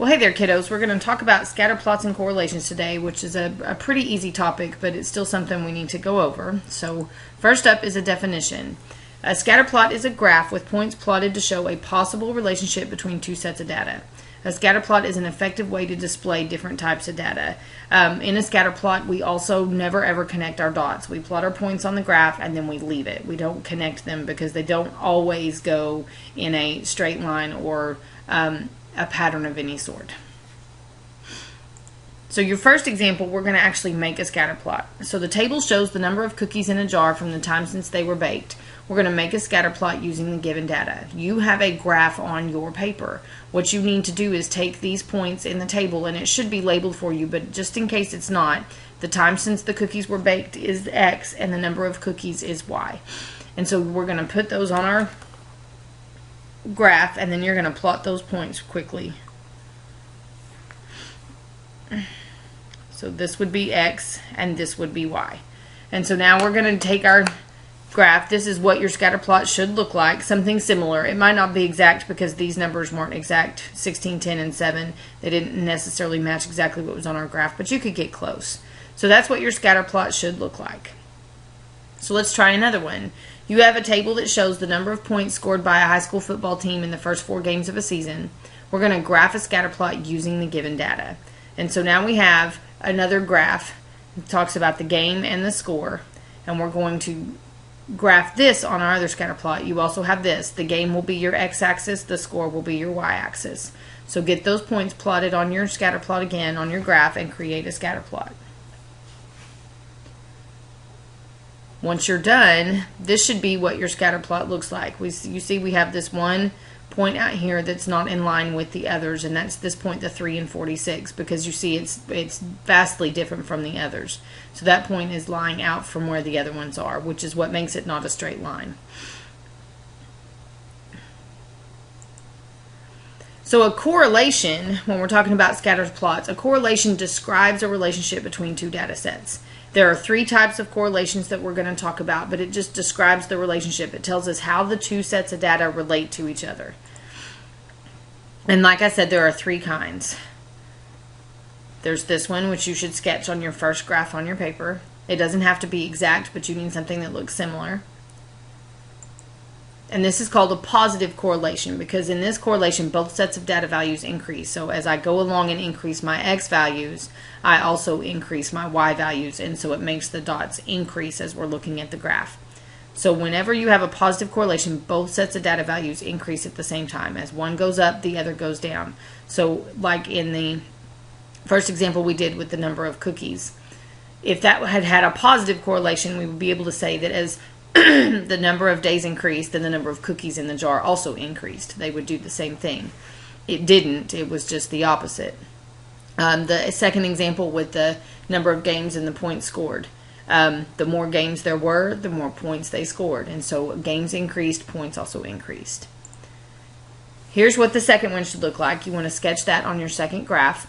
Well, hey there, kiddos. We're going to talk about scatter plots and correlations today, which is a pretty easy topic, but it's still something we need to go over. So first up is a definition. A scatter plot is a graph with points plotted to show a possible relationship between two sets of data. A scatter plot is an effective way to display different types of data. In a scatter plot, we also never ever connect our dots. We plot our points on the graph and then we leave it. We don't connect them because they don't always go in a straight line or a pattern of any sort. So your first example, we're going to actually make a scatter plot. So the table shows the number of cookies in a jar from the time since they were baked. We're going to make a scatter plot using the given data. You have a graph on your paper. What you need to do is take these points in the table, and it should be labeled for you, but just in case it's not, the time since the cookies were baked is X and the number of cookies is Y. And so we're going to put those on our graph, and then you're going to plot those points quickly. So this would be X and this would be Y. And so now we're going to take our graph. This is what your scatter plot should look like, something similar. It might not be exact because these numbers weren't exact, 16, 10, and 7. They didn't necessarily match exactly what was on our graph, but you could get close. So that's what your scatter plot should look like. So let's try another one. You have a table that shows the number of points scored by a high school football team in the first 4 games of a season. We're going to graph a scatter plot using the given data. And so now we have another graph that talks about the game and the score. And we're going to graph this on our other scatter plot. You also have this. The game will be your x-axis, the score will be your y-axis. So get those points plotted on your scatter plot again on your graph and create a scatter plot. Once you're done, this should be what your scatter plot looks like. You see we have this one point out here that's not in line with the others, and that's this point, the 3 and 46, because you see it's vastly different from the others. So that point is lying out from where the other ones are, which is what makes it not a straight line. So a correlation, when we're talking about scatter plots, a correlation describes a relationship between two data sets. There are 3 types of correlations that we're going to talk about, but it just describes the relationship. It tells us how the two sets of data relate to each other. And like I said, there are 3 kinds. There's this one, which you should sketch on your first graph on your paper. It doesn't have to be exact, but you need something that looks similar. And this is called a positive correlation, because in this correlation both sets of data values increase. So as I go along and increase my x values, I also increase my y values, and so it makes the dots increase as we're looking at the graph. So whenever you have a positive correlation, both sets of data values increase at the same time. As one goes up, the other goes down. So like in the first example we did with the number of cookies, if that had had a positive correlation, we would be able to say that as the number of days increased, and the number of cookies in the jar also increased. They would do the same thing. It didn't. It was just the opposite. The second example with the number of games and the points scored. The more games there were, the more points they scored. And so games increased, points also increased. Here's what the second one should look like. You want to sketch that on your second graph.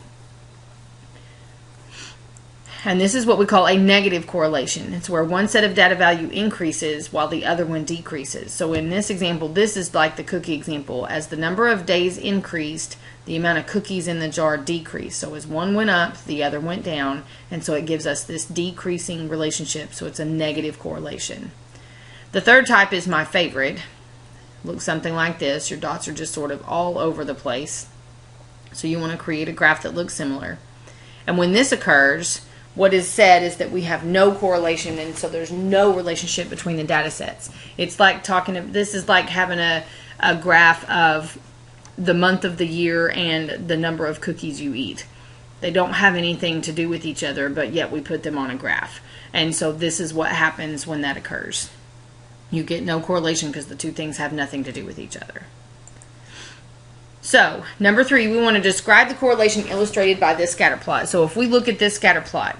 And this is what we call a negative correlation. It's where one set of data value increases while the other one decreases. So in this example, this is like the cookie example. As the number of days increased, the amount of cookies in the jar decreased. So as one went up, the other went down, and so it gives us this decreasing relationship. So it's a negative correlation. The third type is my favorite. Looks something like this. Your dots are just sort of all over the place. So you want to create a graph that looks similar. And when this occurs, what is said is that we have no correlation, and so there's no relationship between the data sets. It's like this is like having a graph of the month of the year and the number of cookies you eat. They don't have anything to do with each other, but yet we put them on a graph. And so this is what happens when that occurs. You get no correlation because the two things have nothing to do with each other. So, number 3, we want to describe the correlation illustrated by this scatter plot. So if we look at this scatter plot,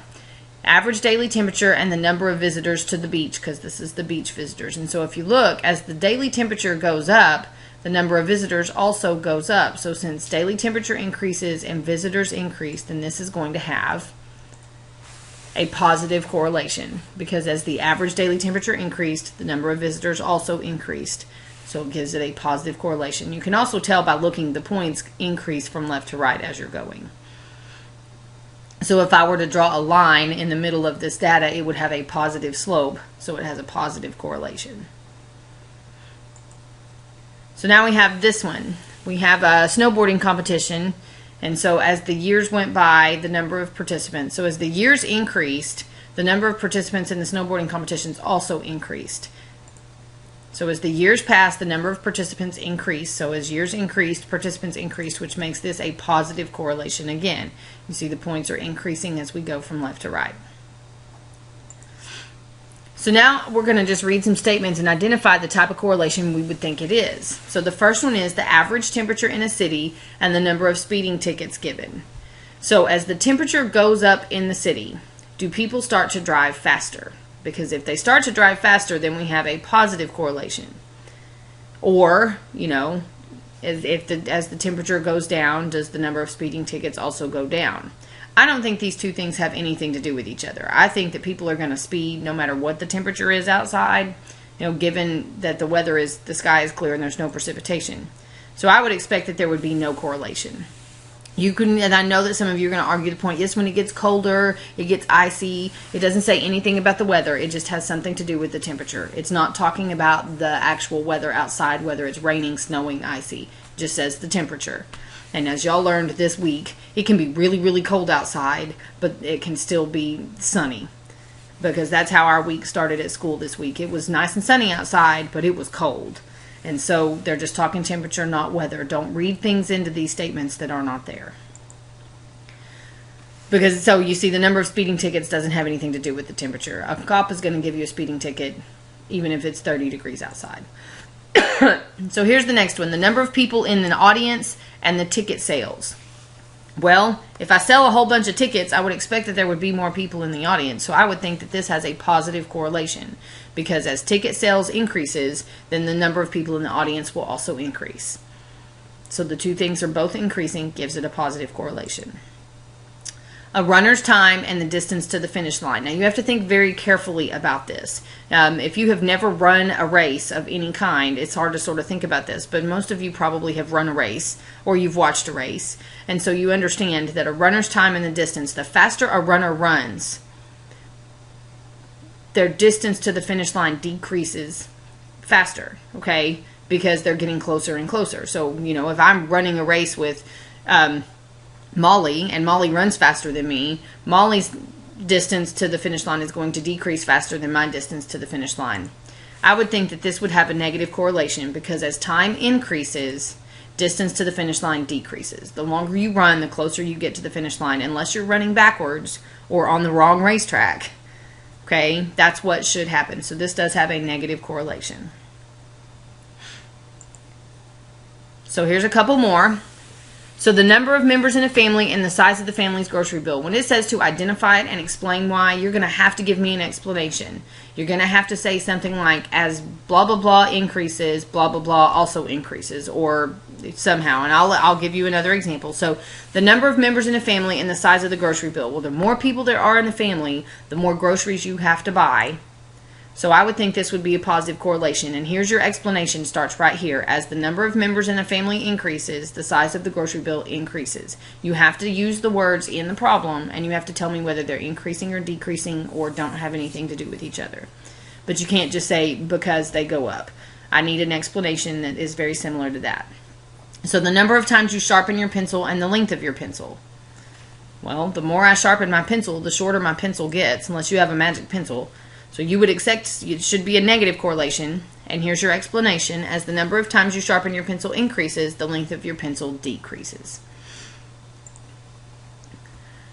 average daily temperature and the number of visitors to the beach, because this is the beach visitors. And so if you look, as the daily temperature goes up, the number of visitors also goes up. So since daily temperature increases and visitors increase, then this is going to have a positive correlation, because as the average daily temperature increased, the number of visitors also increased. So it gives it a positive correlation. You can also tell by looking, the points increase from left to right as you're going. So if I were to draw a line in the middle of this data, it would have a positive slope, so it has a positive correlation. So now we have this one. We have a snowboarding competition, and so as the years went by, the number of participants. So as the years increased, the number of participants in the snowboarding competitions also increased. So as the years passed, the number of participants increased. So as years increased, participants increased, which makes this a positive correlation again. You see the points are increasing as we go from left to right. So now we're going to just read some statements and identify the type of correlation we would think it is. So the first one is the average temperature in a city and the number of speeding tickets given. So as the temperature goes up in the city, do people start to drive faster? Because if they start to drive faster, then we have a positive correlation. Or, you know, as the temperature goes down, does the number of speeding tickets also go down? I don't think these two things have anything to do with each other. I think that people are going to speed no matter what the temperature is outside, you know, given that the sky is clear and there's no precipitation. So I would expect that there would be no correlation. And I know that some of you are going to argue the point, yes, when it gets colder, it gets icy. It doesn't say anything about the weather. It just has something to do with the temperature. It's not talking about the actual weather outside, whether it's raining, snowing, icy. It just says the temperature. And as y'all learned this week, it can be really, really cold outside, but it can still be sunny. Because that's how our week started at school this week. It was nice and sunny outside, but it was cold. And so they're just talking temperature, not weather. Don't read things into these statements that are not there. Because, so you see, the number of speeding tickets doesn't have anything to do with the temperature. A cop is going to give you a speeding ticket even if it's 30 degrees outside. So here's the next one. The number of people in the audience and the ticket sales. Well, if I sell a whole bunch of tickets, I would expect that there would be more people in the audience. So I would think that this has a positive correlation, because as ticket sales increases, then the number of people in the audience will also increase. So the two things are both increasing, gives it a positive correlation. A runner's time and the distance to the finish line. Now you have to think very carefully about this. If you have never run a race of any kind, it's hard to sort of think about this, but most of you probably have run a race or you've watched a race. And so you understand that a runner's time and the distance, the faster a runner runs, their distance to the finish line decreases faster, okay? Because they're getting closer and closer. So, you know, if I'm running a race with Molly, and Molly runs faster than me, Molly's distance to the finish line is going to decrease faster than my distance to the finish line. I would think that this would have a negative correlation, because as time increases, distance to the finish line decreases. The longer you run, the closer you get to the finish line, unless you're running backwards or on the wrong racetrack. Okay, that's what should happen. So this does have a negative correlation. So here's a couple more. So the number of members in a family and the size of the family's grocery bill. When it says to identify it and explain why, you're going to have to give me an explanation. You're going to have to say something like, as blah, blah, blah increases, blah, blah, blah also increases, or somehow. And I'll give you another example. So the number of members in a family and the size of the grocery bill. Well, the more people there are in the family, the more groceries you have to buy. So I would think this would be a positive correlation. And here's your explanation, starts right here. As the number of members in a family increases, the size of the grocery bill increases. You have to use the words in the problem, and you have to tell me whether they're increasing or decreasing or don't have anything to do with each other. But you can't just say because they go up. I need an explanation that is very similar to that. So the number of times you sharpen your pencil and the length of your pencil. Well, the more I sharpen my pencil, the shorter my pencil gets, unless you have a magic pencil. So you would expect it should be a negative correlation, and here's your explanation. As the number of times you sharpen your pencil increases, the length of your pencil decreases.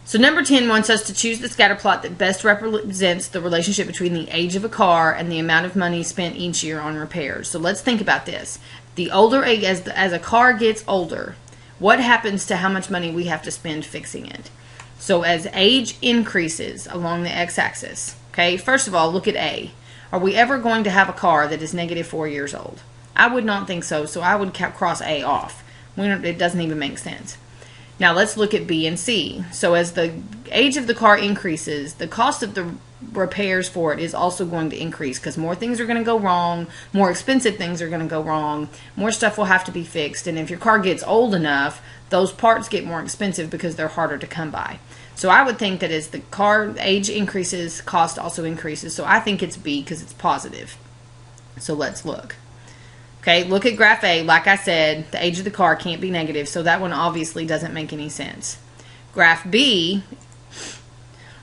So number 10 wants us to choose the scatter plot that best represents the relationship between the age of a car and the amount of money spent each year on repairs. So let's think about this. The older as a car gets older, what happens to how much money we have to spend fixing it? So as age increases along the x-axis, okay, first of all, look at A. Are we ever going to have a car that is negative 4 years old? I would not think so, so I would cross A off. It doesn't even make sense. Now let's look at B and C. So as the age of the car increases, the cost of the repairs for it is also going to increase because more things are going to go wrong, more expensive things are going to go wrong, more stuff will have to be fixed, and if your car gets old enough, those parts get more expensive because they're harder to come by. So I would think that as the car age increases, cost also increases. So I think it's B because it's positive. So let's look. Okay, look at graph A. Like I said, the age of the car can't be negative, so that one obviously doesn't make any sense. Graph B,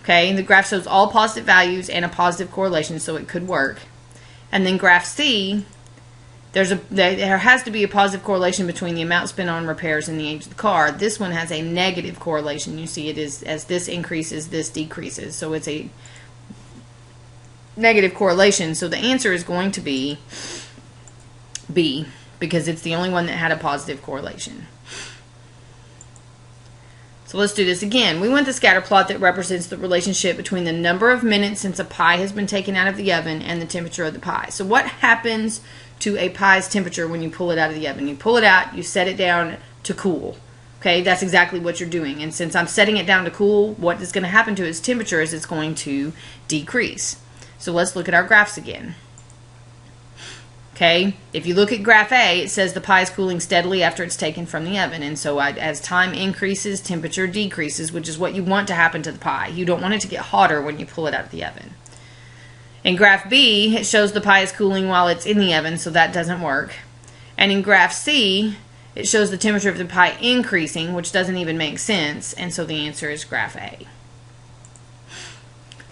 okay, the graph shows all positive values and a positive correlation, so it could work. And then graph C, there has to be a positive correlation between the amount spent on repairs and the age of the car. This one has a negative correlation. You see it is as this increases, this decreases. So it's a negative correlation. So the answer is going to be B, because it's the only one that had a positive correlation. So let's do this again. We want the scatter plot that represents the relationship between the number of minutes since a pie has been taken out of the oven and the temperature of the pie. So what happens to a pie's temperature when you pull it out of the oven? You pull it out, you set it down to cool. Okay, that's exactly what you're doing. And since I'm setting it down to cool, what is going to happen to its temperature is it's going to decrease. So let's look at our graphs again. Okay, if you look at graph A, it says the pie is cooling steadily after it's taken from the oven. And so as time increases, temperature decreases, which is what you want to happen to the pie. You don't want it to get hotter when you pull it out of the oven. In graph B, it shows the pie is cooling while it's in the oven, so that doesn't work. And in graph C, it shows the temperature of the pie increasing, which doesn't even make sense. And so the answer is graph A.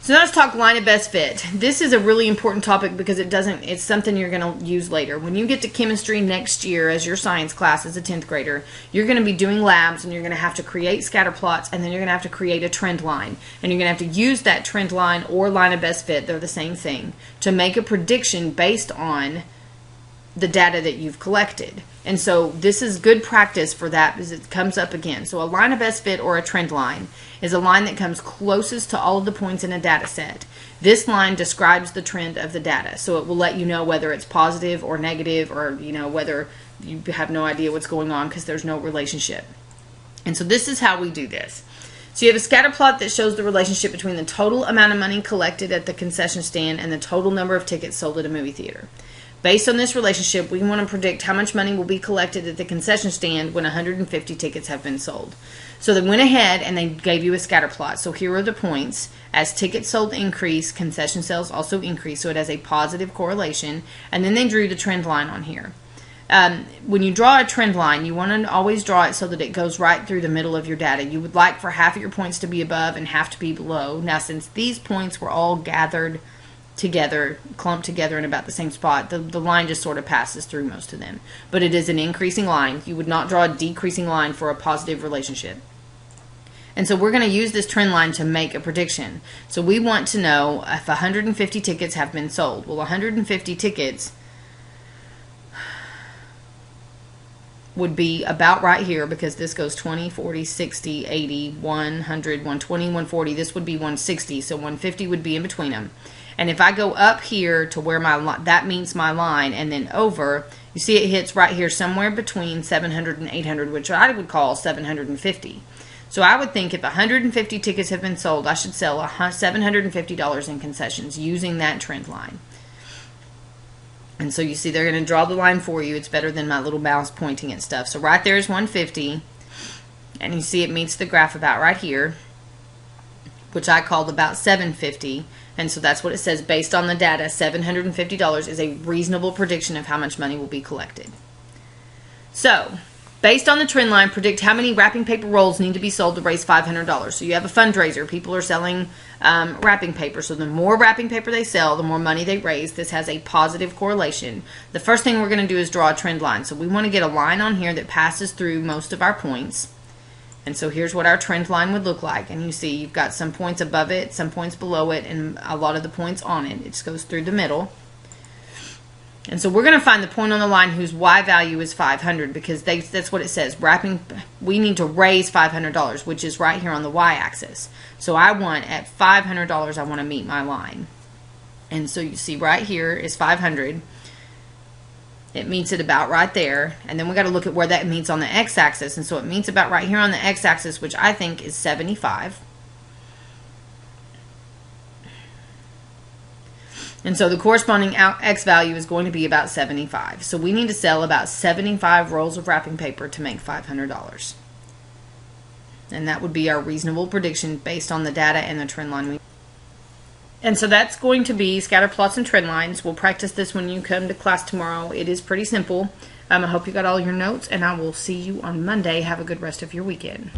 So now let's talk line of best fit. This is a really important topic because it's something you're going to use later. When you get to chemistry next year as your science class as a 10th grader, you're going to be doing labs and you're going to have to create scatter plots, and then you're going to have to create a trend line. And you're going to have to use that trend line or line of best fit, they're the same thing, to make a prediction based on the data that you've collected. And so this is good practice for that because it comes up again. So a line of best fit or a trend line is a line that comes closest to all of the points in a data set. This line describes the trend of the data. So it will let you know whether it's positive or negative, or whether you have no idea what's going on because there's no relationship. And so this is how we do this. So you have a scatter plot that shows the relationship between the total amount of money collected at the concession stand and the total number of tickets sold at a movie theater. Based on this relationship, we want to predict how much money will be collected at the concession stand when 150 tickets have been sold. So they went ahead and they gave you a scatter plot. So here are the points. As tickets sold increase, concession sales also increase. So it has a positive correlation. And then they drew the trend line on here. When you draw a trend line, you want to always draw it so that it goes right through the middle of your data. You would like for half of your points to be above and half to be below. Now, since these points were all gathered together, clumped together in about the same spot, the line just sort of passes through most of them. But it is an increasing line. You would not draw a decreasing line for a positive relationship. And so we're going to use this trend line to make a prediction. So we want to know if 150 tickets have been sold. Well, 150 tickets would be about right here because this goes 20, 40, 60, 80, 100, 120, 140. This would be 160, so 150 would be in between them. And if I go up here to where that meets my line, and then over, you see it hits right here somewhere between 700 and 800, which I would call 750. So I would think if 150 tickets have been sold, I should sell $750 in concessions using that trend line. And so you see they're going to draw the line for you. It's better than my little mouse pointing at stuff. So right there is 150, and you see it meets the graph about right here, which I called about 750. And so that's what it says. Based on the data, $750 is a reasonable prediction of how much money will be collected. So, based on the trend line, predict how many wrapping paper rolls need to be sold to raise $500. So you have a fundraiser. People are selling wrapping paper. So the more wrapping paper they sell, the more money they raise. This has a positive correlation. The first thing we're going to do is draw a trend line. So we want to get a line on here that passes through most of our points. And so here's what our trend line would look like. And you see you've got some points above it, some points below it, and a lot of the points on it. It just goes through the middle. And so we're going to find the point on the line whose Y value is 500 because that's what it says. We need to raise $500, which is right here on the Y axis. So I want at $500, I want to meet my line. And so you see right here is 500. It meets it about right there. And then we got to look at where that meets on the x-axis. And so it meets about right here on the x-axis, which I think is 75. And so the corresponding X value is going to be about 75. So we need to sell about 75 rolls of wrapping paper to make $500. And that would be our reasonable prediction based on the data and the trend line. And so that's going to be scatter plots and trend lines. We'll practice this when you come to class tomorrow. It is pretty simple. I hope you got all your notes, and I will see you on Monday. Have a good rest of your weekend.